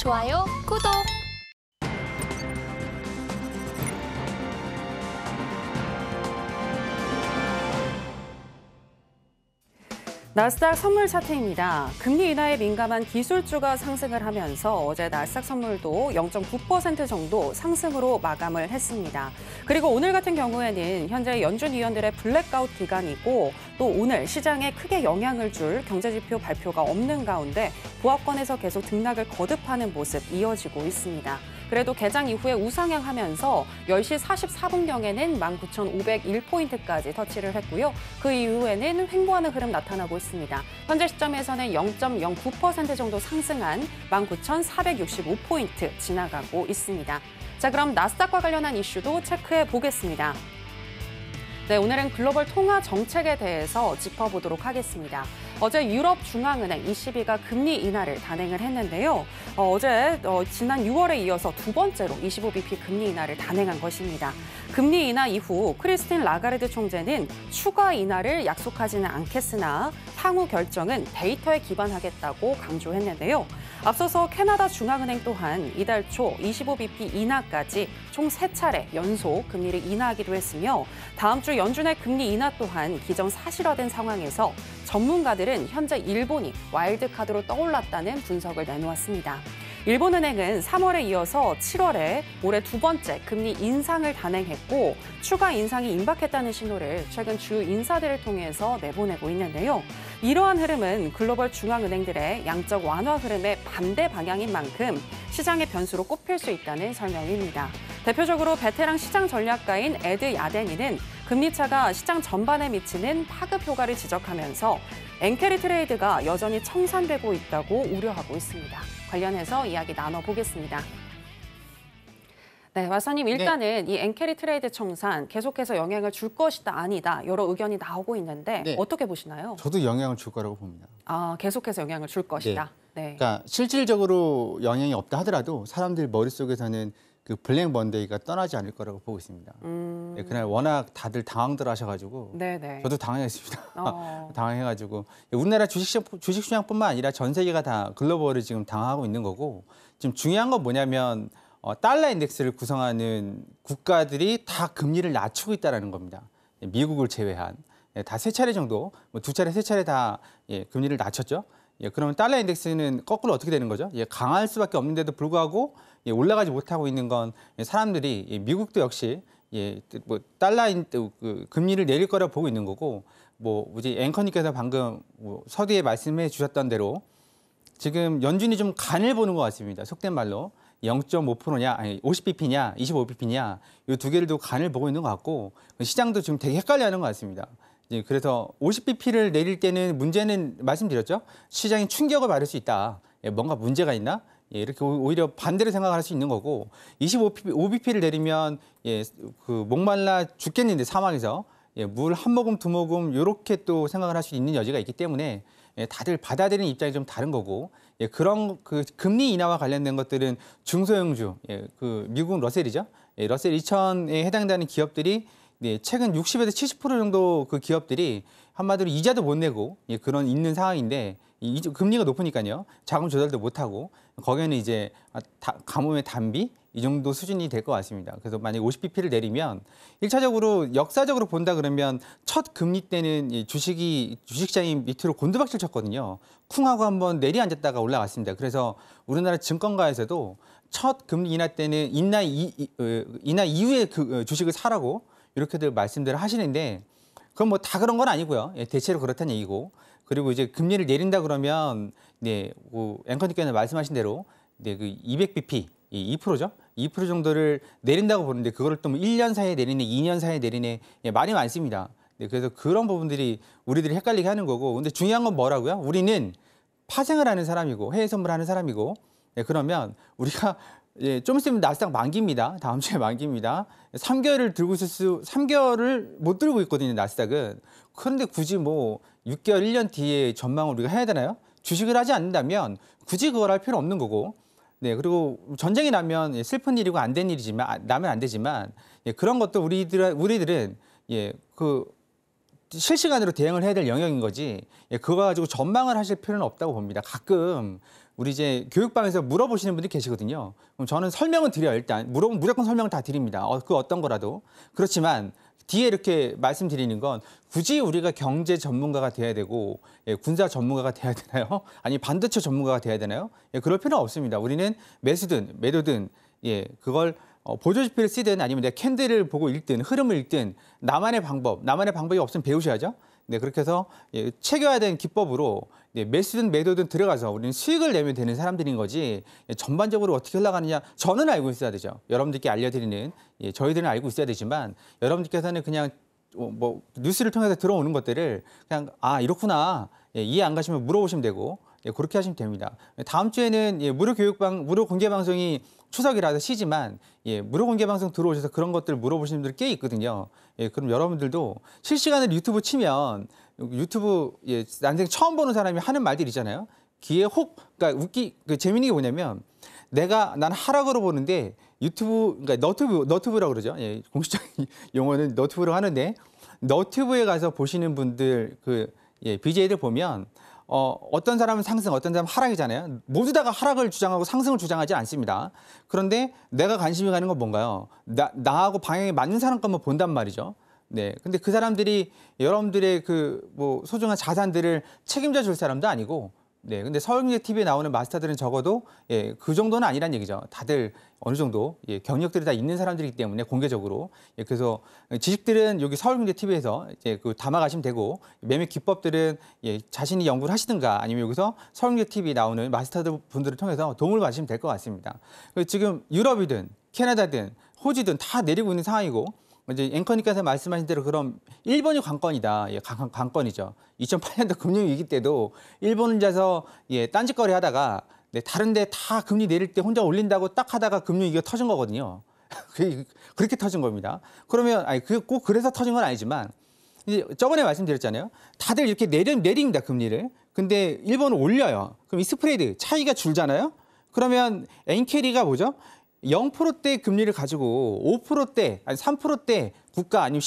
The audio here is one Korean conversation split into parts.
좋아요, 구독! 나스닥 선물 차트입니다. 금리 인하에 민감한 기술주가 상승을 하면서 어제 나스닥 선물도 0.9% 정도 상승으로 마감을 했습니다. 그리고 오늘 같은 경우에는 현재 연준 위원들의 블랙아웃 기간이고 또 오늘 시장에 크게 영향을 줄 경제지표 발표가 없는 가운데 보합권에서 계속 등락을 거듭하는 모습 이어지고 있습니다. 그래도 개장 이후에 우상향하면서 10시 44분경에는 19,501포인트까지 터치를 했고요. 그 이후에는 횡보하는 흐름 나타나고 있습니다. 현재 시점에서는 0.09% 정도 상승한 19,465포인트 지나가고 있습니다. 자, 그럼 나스닥과 관련한 이슈도 체크해 보겠습니다. 네, 오늘은 글로벌 통화 정책에 대해서 짚어보도록 하겠습니다. 어제 유럽 중앙은행 ECB가 금리 인하를 단행을 했는데요. 어제 지난 6월에 이어서 두 번째로 25bp 금리 인하를 단행한 것입니다. 금리 인하 이후 크리스틴 라가르드 총재는 추가 인하를 약속하지는 않겠으나 향후 결정은 데이터에 기반하겠다고 강조했는데요. 앞서서 캐나다 중앙은행 또한 이달 초 25bp 인하까지 총 3차례 연속 금리를 인하하기도 했으며 다음 주 연준의 금리 인하 또한 기정사실화된 상황에서 전문가들은 현재 일본이 와일드카드로 떠올랐다는 분석을 내놓았습니다. 일본은행은 3월에 이어서 7월에 올해 두 번째 금리 인상을 단행했고 추가 인상이 임박했다는 신호를 최근 주요 인사들을 통해서 내보내고 있는데요. 이러한 흐름은 글로벌 중앙은행들의 양적 완화 흐름의 반대 방향인 만큼 시장의 변수로 꼽힐 수 있다는 설명입니다. 대표적으로 베테랑 시장 전략가인 에드 야데니는 금리 차가 시장 전반에 미치는 파급 효과를 지적하면서 엔캐리 트레이드가 여전히 청산되고 있다고 우려하고 있습니다. 관련해서 이야기 나눠보겠습니다. 네, 와사님 일단은 이 엔캐리 트레이드 청산 계속해서 영향을 줄 것이다 아니다 여러 의견이 나오고 있는데 어떻게 보시나요? 저도 영향을 줄 거라고 봅니다. 아, 계속해서 영향을 줄 것이다. 네. 그러니까 실질적으로 영향이 없다 하더라도 사람들 머릿속에서는 그 블랙 먼데이가 떠나지 않을 거라고 보고 있습니다. 그날 워낙 다들 당황들 하셔가지고 저도 당황했습니다. 당황해가지고 우리나라 주식시장뿐만 아니라 전 세계가 다 글로벌을 지금 당황하고 있는 거고 지금 중요한 건 뭐냐면 달러 인덱스를 구성하는 국가들이 다 금리를 낮추고 있다는 겁니다. 미국을 제외한 다 3차례 정도, 뭐 2차례, 3차례 다 금리를 낮췄죠. 그러면 달러 인덱스는 거꾸로 어떻게 되는 거죠? 강할 수밖에 없는데도 불구하고 올라가지 못하고 있는 건 사람들이 미국도 역시 뭐 달러 금리를 내릴 거라고 보고 있는 거고 뭐 우리 앵커님께서 방금 서두에 말씀해 주셨던 대로 지금 연준이 좀 간을 보는 것 같습니다. 속된 말로 0.5%냐, 아니 50bp냐, 25bp냐 이 두 개를 두고 간을 보고 있는 것 같고 시장도 지금 되게 헷갈려하는 것 같습니다. 그래서 50bp를 내릴 때는 문제는 말씀드렸죠. 시장이 충격을 받을 수 있다. 뭔가 문제가 있나? 이렇게 오히려 반대로 생각할 수 있는 거고 25bp를 내리면 그 목말라 죽겠는데 사막에서 물 한 모금 두 모금 이렇게 또 생각을 할 수 있는 여지가 있기 때문에 다들 받아들이는 입장이 좀 다른 거고 그런 그 금리 인하와 관련된 것들은 중소형주 그 미국 러셀이죠. 러셀 2000에 해당되는 기업들이 최근 60에서 70% 정도 그 기업들이 한마디로 이자도 못 내고 그런 있는 상황인데 금리가 높으니까요. 자금 조달도 못 하고 거기에는 이제 가뭄의 단비 이 정도 수준이 될 것 같습니다. 그래서 만약 50bp를 내리면 1차적으로 역사적으로 본다 그러면 첫 금리 때는 주식시장이 밑으로 곤두박질 쳤거든요. 쿵하고 한번 내리앉았다가 올라갔습니다. 그래서 우리나라 증권가에서도 첫 금리 인하 때는 인하 이후에 그 주식을 사라고 이렇게들 말씀들을 하시는데 그건 뭐 다 그런 건 아니고요. 대체로 그렇다는 얘기고 그리고 이제 금리를 내린다 그러면 앵커님께서 말씀하신 대로 그 200bp 2%죠. 2% 정도를 내린다고 보는데 그거를 또 1년 사이에 내리네, 2년 사이에 내리네 말이 많습니다. 그래서 그런 부분들이 우리들이 헷갈리게 하는 거고 근데 중요한 건 뭐라고요? 우리는 파생을 하는 사람이고 해외 선물하는 사람이고 그러면 우리가 좀 있으면 나스닥 만기입니다. 다음 주에 만기입니다. 3개월을 못 들고 있거든요, 나스닥은. 그런데 굳이 뭐 6개월, 1년 뒤에 전망을 우리가 해야 되나요? 주식을 하지 않는다면 굳이 그걸 할 필요 없는 거고. 그리고 전쟁이 나면 슬픈 일이고 안 된 일이지만 나면 안 되지만 그런 것도 우리들은 실시간으로 대응을 해야 될 영역인 거지. 그거 가지고 전망을 하실 필요는 없다고 봅니다. 가끔 우리 이제 교육방에서 물어보시는 분들이 계시거든요. 그럼 저는 설명은 드려요. 일단 물어보면 무조건 설명을 다 드립니다. 그 어떤 거라도. 그렇지만 뒤에 이렇게 말씀드리는 건 굳이 우리가 경제 전문가가 돼야 되고 군사 전문가가 돼야 되나요? 아니 반도체 전문가가 돼야 되나요? 그럴 필요는 없습니다. 우리는 매수든 매도든 그걸 보조지표를 쓰든 아니면 내 캔들을 보고 읽든 흐름을 읽든 나만의 방법이 없으면 배우셔야죠. 네, 그렇게 해서 챙겨야 되는 기법으로 매수든 매도든 들어가서 우리는 수익을 내면 되는 사람들인 거지 전반적으로 어떻게 흘러가느냐 저는 알고 있어야 되죠. 여러분들께 알려드리는 저희들은 알고 있어야 되지만 여러분들께서는 그냥 뭐 뉴스를 통해서 들어오는 것들을 그냥 이렇구나 이해 안 가시면 물어보시면 되고 그렇게 하시면 됩니다. 다음 주에는 무료 공개 방송이 추석이라서 쉬지만 무료 공개 방송 들어오셔서 그런 것들 물어보시는 분들 꽤 있거든요. 그럼 여러분들도 실시간으로 유튜브 치면 유튜브 난생 처음 보는 사람이 하는 말들 있잖아요. 귀에 그러니까 재밌는 게 뭐냐면 나는 하락으로 보는데 유튜브 그러니까 너튜브라고 그러죠. 공식적인 용어는 너튜브라고 하는데 너튜브에 가서 보시는 분들 BJ들 보면 어떤 사람은 상승, 어떤 사람은 하락이잖아요. 모두 다가 하락을 주장하고 상승을 주장하지 않습니다. 그런데 내가 관심이 가는 건 뭔가요? 나하고 방향이 맞는 사람 것만 본단 말이죠. 네. 근데 그 사람들이 여러분들의 소중한 자산들을 책임져 줄 사람도 아니고, 네. 근데 서울경제 TV에 나오는 마스터들은 적어도 그 정도는 아니란 얘기죠. 다들 어느 정도 경력들이 다 있는 사람들이기 때문에 공개적으로 그래서 지식들은 여기 서울경제 TV에서 담아가시면 되고 매매 기법들은 자신이 연구를 하시든가 아니면 여기서 서울경제 TV 나오는 마스터들 분들을 통해서 도움을 받으시면 될 것 같습니다. 지금 유럽이든 캐나다든 호주든 다 내리고 있는 상황이고. 이제 앵커님께서 말씀하신 대로 그럼 일본이 관건이다. 관건이죠. 2008년도 금융위기 때도 일본 혼자서 딴짓거리 하다가 다른 데 다 금리 내릴 때 혼자 올린다고 딱 하다가 금융위기가 터진 거거든요. 그렇게 터진 겁니다. 그러면 꼭 그래서 터진 건 아니지만 이제 저번에 말씀드렸잖아요. 다들 이렇게 내립니다. 금리를. 근데 일본은 올려요. 그럼 이 스프레드 차이가 줄잖아요. 그러면 엔캐리가 뭐죠? 0%대 금리를 가지고 5%대, 아니 3%대 국가 아니면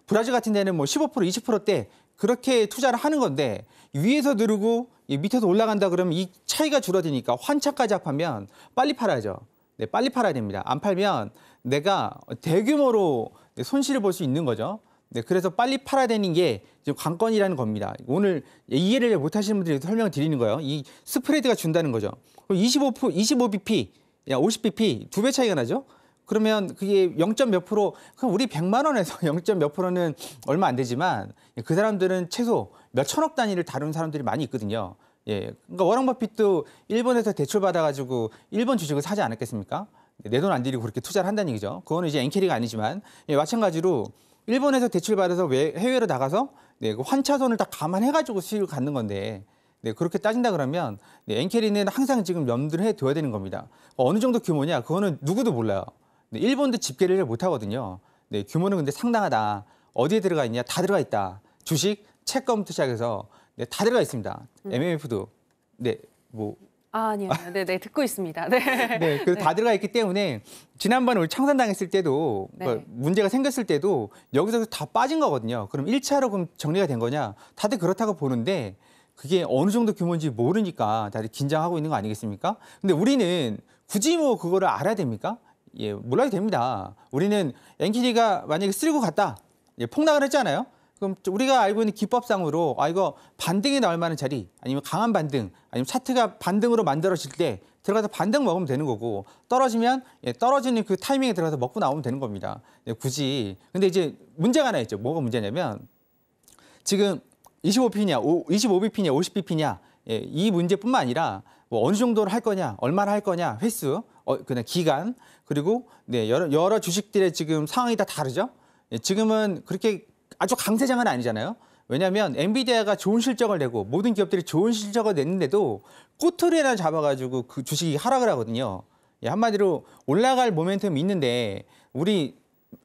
브라질 같은 데는 뭐 15%, 20%대 그렇게 투자를 하는 건데 위에서 누르고 밑에서 올라간다 그러면 이 차이가 줄어드니까 환차까지 합하면 빨리 팔아야죠. 네, 빨리 팔아야 됩니다. 안 팔면 내가 대규모로 손실을 볼 수 있는 거죠. 네, 그래서 빨리 팔아야 되는 게 지금 관건이라는 겁니다. 오늘 이해를 못 하시는 분들이 설명을 드리는 거예요. 이 스프레드가 준다는 거죠. 25bp 50bp 2배 차이가 나죠? 그러면 그게 0점 몇 프로, 그럼 우리 100만 원에서 0점 몇 프로는 얼마 안 되지만 그 사람들은 최소 몇 천억 단위를 다루는 사람들이 많이 있거든요. 그러니까 워런 버핏도 일본에서 대출 받아가지고 일본 주식을 사지 않았겠습니까? 내 돈 안 들이고 그렇게 투자를 한다는 얘기죠. 그거는 이제 엔캐리가 아니지만 마찬가지로 일본에서 대출 받아서 해외로 나가서 그 환차손을 다 감안해가지고 수익을 갖는 건데 그렇게 따진다 그러면 엔캐리는 항상 지금 염두를 해둬야 되는 겁니다. 어느 정도 규모냐? 그거는 누구도 몰라요. 일본도 집계를 못 하거든요. 규모는 근데 상당하다. 어디에 들어가 있냐? 다 들어가 있다. 주식, 채권부터 시작해서 다 들어가 있습니다. MMF도 아니요. 네, 듣고 있습니다. 네. 그래서 다 들어가 있기 때문에 지난번에 우리 청산당했을 때도 문제가 생겼을 때도 여기서 다 빠진 거거든요. 그럼 1차로 그럼 정리가 된 거냐? 다들 그렇다고 보는데 그게 어느 정도 규모인지 모르니까 다들 긴장하고 있는 거 아니겠습니까? 근데 우리는 굳이 그거를 알아야 됩니까? 몰라도 됩니다. 우리는 엔캐리가 만약에 쓸고 갔다. 폭락을 했잖아요. 그럼 우리가 알고 있는 기법상으로 이거 반등이 나올 만한 자리 아니면 강한 반등 아니면 차트가 반등으로 만들어질 때 들어가서 반등 먹으면 되는 거고 떨어지면 떨어지는 그 타이밍에 들어가서 먹고 나오면 되는 겁니다. 굳이. 근데 이제 문제가 하나 있죠. 뭐가 문제냐면 지금 25bp냐, 25bp냐, 50bp냐 이 문제뿐만 아니라 어느 정도를 할 거냐, 얼마나 할 거냐, 횟수, 그냥 기간 그리고 여러 주식들의 지금 상황이 다 다르죠. 지금은 그렇게 아주 강세장은 아니잖아요. 왜냐하면 엔비디아가 좋은 실적을 내고 모든 기업들이 좋은 실적을 냈는데도 꼬투리를 잡아가지고 그 주식이 하락을 하거든요. 한마디로 올라갈 모멘텀이 있는데 우리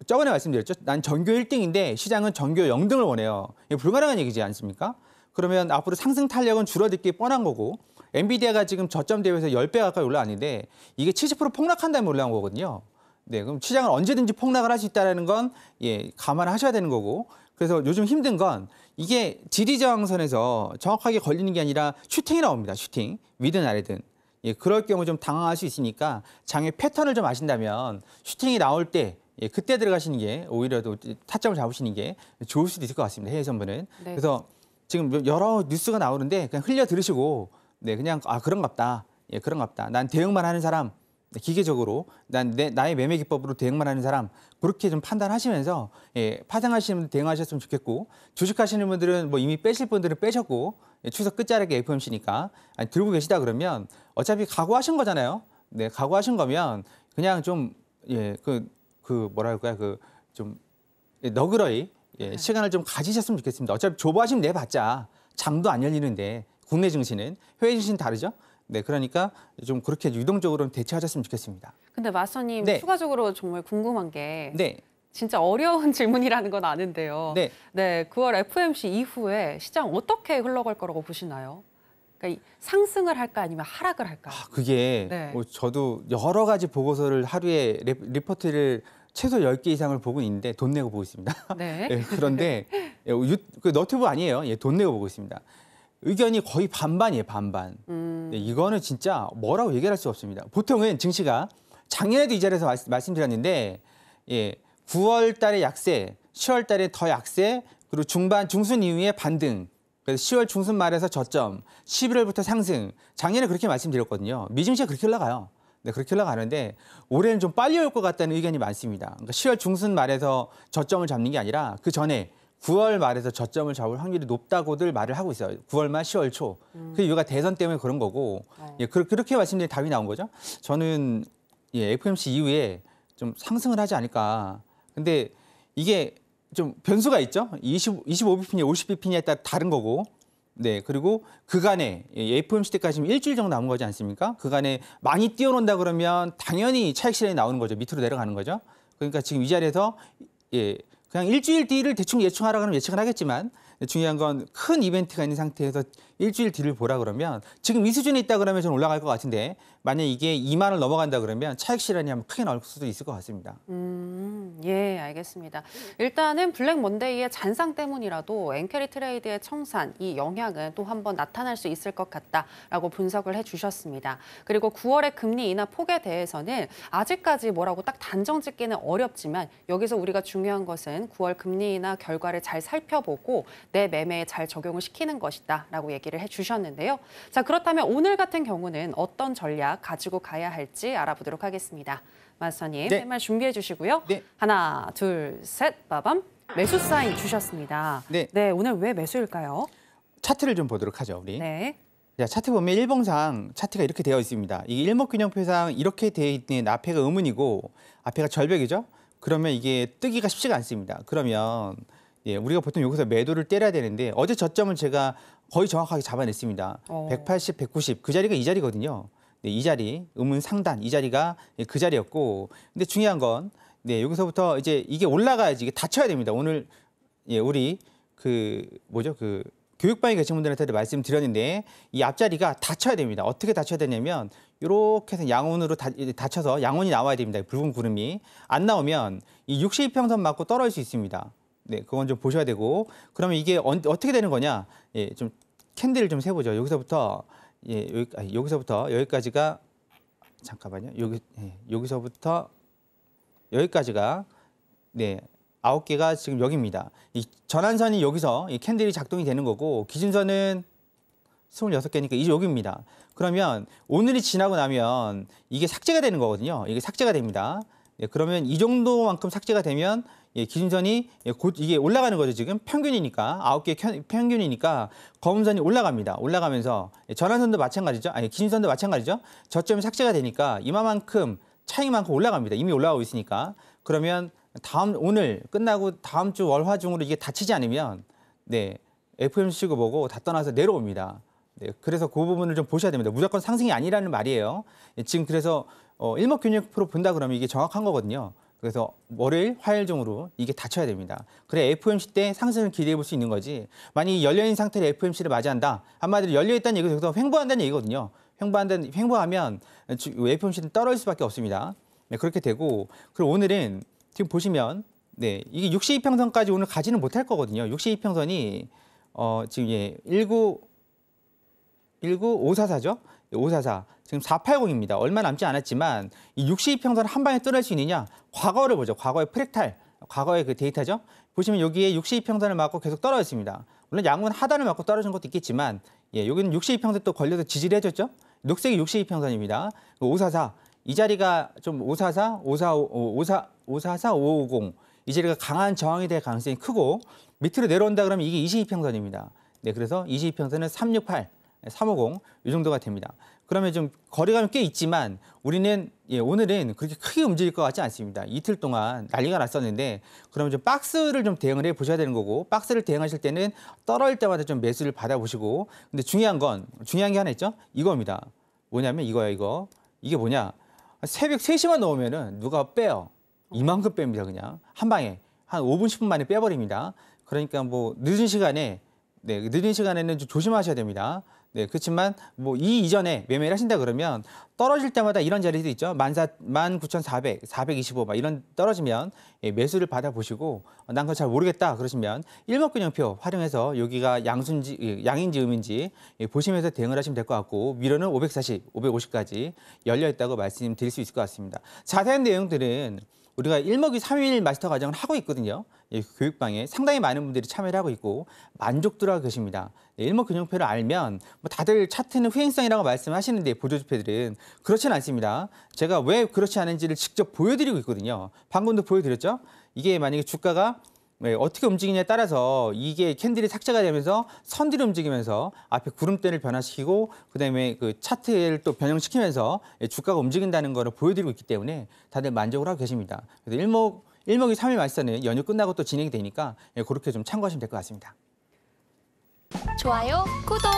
저번에 말씀드렸죠. 난 전교 1등인데 시장은 전교 0등을 원해요. 이게 불가능한 얘기지 않습니까? 그러면 앞으로 상승 탄력은 줄어들 게 뻔한 거고 엔비디아가 지금 저점 대비해서 10배 가까이 올라왔는데 이게 70% 폭락한 다음에 올라온 거거든요. 그럼 시장은 언제든지 폭락을 할 수 있다는 건 감안하셔야 되는 거고 그래서 요즘 힘든 건 이게 지리저항선에서 정확하게 걸리는 게 아니라 슈팅이 나옵니다. 슈팅. 위든 아래든. 예, 그럴 경우 좀 당황할 수 있으니까 장의 패턴을 좀 아신다면 슈팅이 나올 때 예, 그때 들어가시는 게 오히려 더 타점을 잡으시는 게 좋을 수도 있을 것 같습니다. 해외 선수는. 네. 그래서 지금 여러 뉴스가 나오는데 그냥 흘려 들으시고 네, 그냥 그런갑다. 예, 그런갑다. 난 대응만 하는 사람. 기계적으로 나의 매매 기법으로 대응만 하는 사람 그렇게 좀 판단하시면서 예, 파생하시는 분들 대응하셨으면 좋겠고 주식하시는 분들은 뭐 이미 빼실 분들은 빼셨고 예, 추석 끝자락에 FOMC니까 아니, 들고 계시다 그러면 어차피 각오하신 거잖아요. 네, 각오하신 거면 그냥 좀 예, 뭐랄까요, 좀 너그러이 예, 시간을 좀 가지셨으면 좋겠습니다. 어차피 조바심 내봤자 장도 안 열리는데 국내 증시는 해외 증시는 다르죠. 네, 그러니까 좀 그렇게 유동적으로 대처하셨으면 좋겠습니다. 근데 마스터님 네. 추가적으로 정말 궁금한 게 네. 진짜 어려운 질문이라는 건 아는데요. 네. 네, 9월 FOMC 이후에 시장 어떻게 흘러갈 거라고 보시나요? 그러니까 상승을 할까 아니면 하락을 할까요? 그게 네. 뭐 저도 여러 가지 보고서를 하루에 리포트를 최소 10개 이상을 보고 있는데 돈 내고 보고 있습니다. 네. 네, 그런데 그 너튜브 아니에요. 예, 돈 내고 보고 있습니다. 의견이 거의 반반이에요, 반반. 네, 이거는 진짜 뭐라고 얘기할 수 없습니다. 보통은 증시가 작년에도 이 자리에서 말씀드렸는데 예, 9월 달에 약세, 10월 달에 더 약세, 그리고 중순 이후에 반등. 그래서 10월 중순 말에서 저점, 11월부터 상승. 작년에 그렇게 말씀드렸거든요. 미증시가 그렇게 올라가요. 네, 그렇게 올라가는데 올해는 좀 빨리 올 것 같다는 의견이 많습니다. 그러니까 10월 중순 말에서 저점을 잡는 게 아니라 그 전에 9월 말에서 저점을 잡을 확률이 높다고들 말을 하고 있어요. 9월 말 10월 초. 그 이유가 대선 때문에 그런 거고 예, 그렇게 말씀드린 답이 나온 거죠. 저는 예, FOMC 이후에 좀 상승을 하지 않을까. 근데 이게 좀 변수가 있죠. 25bp냐 50bp냐에 따라 다른 거고. 네, 그리고 그간에 FOMC 때까지 지금 일주일 정도 남은 거지 않습니까? 그간에 많이 뛰어논다 그러면 당연히 차익 실현이 나오는 거죠. 밑으로 내려가는 거죠. 그러니까 지금 이 자리에서 예, 그냥 일주일 뒤를 대충 예측하라 그러면 예측은 하겠지만 중요한 건 큰 이벤트가 있는 상태에서 일주일 뒤를 보라 그러면 지금 이 수준에 있다 그러면 좀 올라갈 것 같은데 만약 이게 2만을 넘어간다 그러면 차익 실현이 한번 크게 나올 수도 있을 것 같습니다. 예, 알겠습니다. 일단은 블랙 먼데이의 잔상 때문이라도 엔캐리 트레이드의 청산, 이 영향은 또 한 번 나타날 수 있을 것 같다라고 분석을 해주셨습니다. 그리고 9월의 금리 인하 폭에 대해서는 아직까지 뭐라고 딱 단정 짓기는 어렵지만 여기서 우리가 중요한 것은 9월 금리 인하 결과를 잘 살펴보고 내 매매에 잘 적용을 시키는 것이다라고 얘기를 해주셨는데요. 자, 그렇다면 오늘 같은 경우는 어떤 전략 가지고 가야 할지 알아보도록 하겠습니다. 마스터님, 네. 말 준비해 주시고요. 네. 하나, 둘, 셋, 빠밤. 매수 사인 주셨습니다. 네. 네, 오늘 왜 매수일까요? 차트를 좀 보도록 하죠, 우리. 네. 자, 차트 보면 일봉상 차트가 이렇게 되어 있습니다. 이게 일목균형표상 이렇게 되어 있는 앞에가 음운이고 앞에가 절벽이죠. 그러면 이게 뜨기가 쉽지가 않습니다. 그러면 예, 우리가 보통 여기서 매도를 때려야 되는데 어제 저점은 제가 거의 정확하게 잡아냈습니다. 180, 190 그 자리가 이 자리거든요. 네, 이 자리 음운 상단 이 자리가 그 자리였고 근데 중요한 건 네, 여기서부터 이제 이게 올라가야지 이게 닫혀야 됩니다. 오늘 예, 우리 교육방에 계신 분들한테도 말씀드렸는데 이 앞자리가 닫혀야 됩니다. 어떻게 닫혀야 되냐면 이렇게 해서 양온으로 닫혀서 양온이 나와야 됩니다. 붉은 구름이 안 나오면 이 62평선 맞고 떨어질 수 있습니다. 네, 그건 좀 보셔야 되고 그러면 이게 어떻게 되는 거냐? 예, 좀 캔들을 좀 세보죠. 여기서부터 여기서부터 여기까지가 잠깐만요. 여기서부터 여기까지가 네. 9개가 지금 여기입니다. 이 전환선이 여기서 이 캔들이 작동이 되는 거고 기준선은 26개니까 이제 여기입니다. 그러면 오늘이 지나고 나면 이게 삭제가 되는 거거든요. 이게 삭제가 됩니다. 예, 그러면 이 정도만큼 삭제가 되면 예, 기준선이 곧 이게 올라가는 거죠. 지금 평균이니까 9개 평균이니까 검은선이 올라갑니다. 올라가면서 전환선도 마찬가지죠. 아니 기준선도 마찬가지죠. 저점이 삭제가 되니까 이만큼 차이만큼 올라갑니다. 이미 올라가고 있으니까 그러면 오늘 끝나고 다음 주 월화 중으로 이게 닫히지 않으면 네 FOMC 치고 보고 다 떠나서 내려옵니다. 네, 그래서 그 부분을 좀 보셔야 됩니다. 무조건 상승이 아니라는 말이에요. 지금 그래서 일목균형표로 본다 그러면 이게 정확한 거거든요. 그래서 월요일, 화요일 중으로 이게 닫혀야 됩니다. 그래 FOMC 때 상승을 기대해 볼 수 있는 거지. 만약에 열려있는 상태로 FOMC를 맞이한다. 한마디로 열려있다는 얘기도 여기서 횡보한다는 얘기거든요. 횡보하면 FOMC는 떨어질 수밖에 없습니다. 네, 그렇게 되고 그리고 오늘은 지금 보시면 네, 이게 62평선까지 오늘 가지는 못할 거거든요. 62평선이 지금 544죠? 544. 지금 480입니다. 얼마 남지 않았지만 이 62평선 한 방에 뚫을 수 있느냐? 과거를 보죠. 과거의 프랙탈, 과거의 그 데이터죠. 보시면 여기에 62평선을 맞고 계속 떨어졌습니다. 물론 양은 하단을 맞고 떨어진 것도 있겠지만 여기는 62평선 또 걸려서 지지를 해줬죠. 녹색이 62평선입니다. 544. 이 자리가 좀 544, 544, 550. 이 자리가 강한 저항이 될 가능성이 크고 밑으로 내려온다 그러면 이게 22평선입니다. 네, 그래서 22평선은 368, 350 이 정도가 됩니다. 그러면 좀 거리감이 꽤 있지만 우리는 오늘은 그렇게 크게 움직일 것 같지 않습니다. 이틀 동안 난리가 났었는데 그러면 좀 박스를 좀 대응을 해 보셔야 되는 거고 박스를 대응하실 때는 떨어질 때마다 좀 매수를 받아보시고 근데 중요한 게 하나 있죠? 이겁니다. 뭐냐면 이거예요, 이거. 이게 뭐냐? 새벽 3시만 넘으면은 누가 빼요. 이만큼 뺍니다, 그냥. 한 방에. 한 5분, 10분 만에 빼버립니다. 그러니까 뭐 늦은 시간에는 좀 조심하셔야 됩니다. 네, 그렇지만 뭐 이 이전에 매매를 하신다 그러면 떨어질 때마다 이런 자리도 있죠. 19,400, 425 막 이런 떨어지면 매수를 받아보시고 난 그거 잘 모르겠다 그러시면 일목균형표 활용해서 여기가 양인지 음인지 보시면서 대응을 하시면 될 것 같고 위로는 540, 550까지 열려 있다고 말씀드릴 수 있을 것 같습니다. 자세한 내용들은 우리가 일목이 3일 마스터 과정을 하고 있거든요. 교육방에 상당히 많은 분들이 참여를 하고 있고 만족도라고 계십니다. 일목균형표를 알면 뭐 다들 차트는 후행성이라고 말씀하시는데 보조지표들은 그렇지는 않습니다. 제가 왜 그렇지 않은지를 직접 보여드리고 있거든요. 방금도 보여드렸죠. 이게 만약에 주가가 어떻게 움직이냐에 따라서 이게 캔들이 삭제가 되면서 선들이 움직이면서 앞에 구름대를 변화시키고 그다음에 그 차트를 또 변형시키면서 주가가 움직인다는 거를 보여드리고 있기 때문에 다들 만족을 하고 계십니다. 그래서 일목이 3일 마스터는 연휴 끝나고 또 진행이 되니까 그렇게 좀 참고하시면 될 것 같습니다. 좋아요, 구독!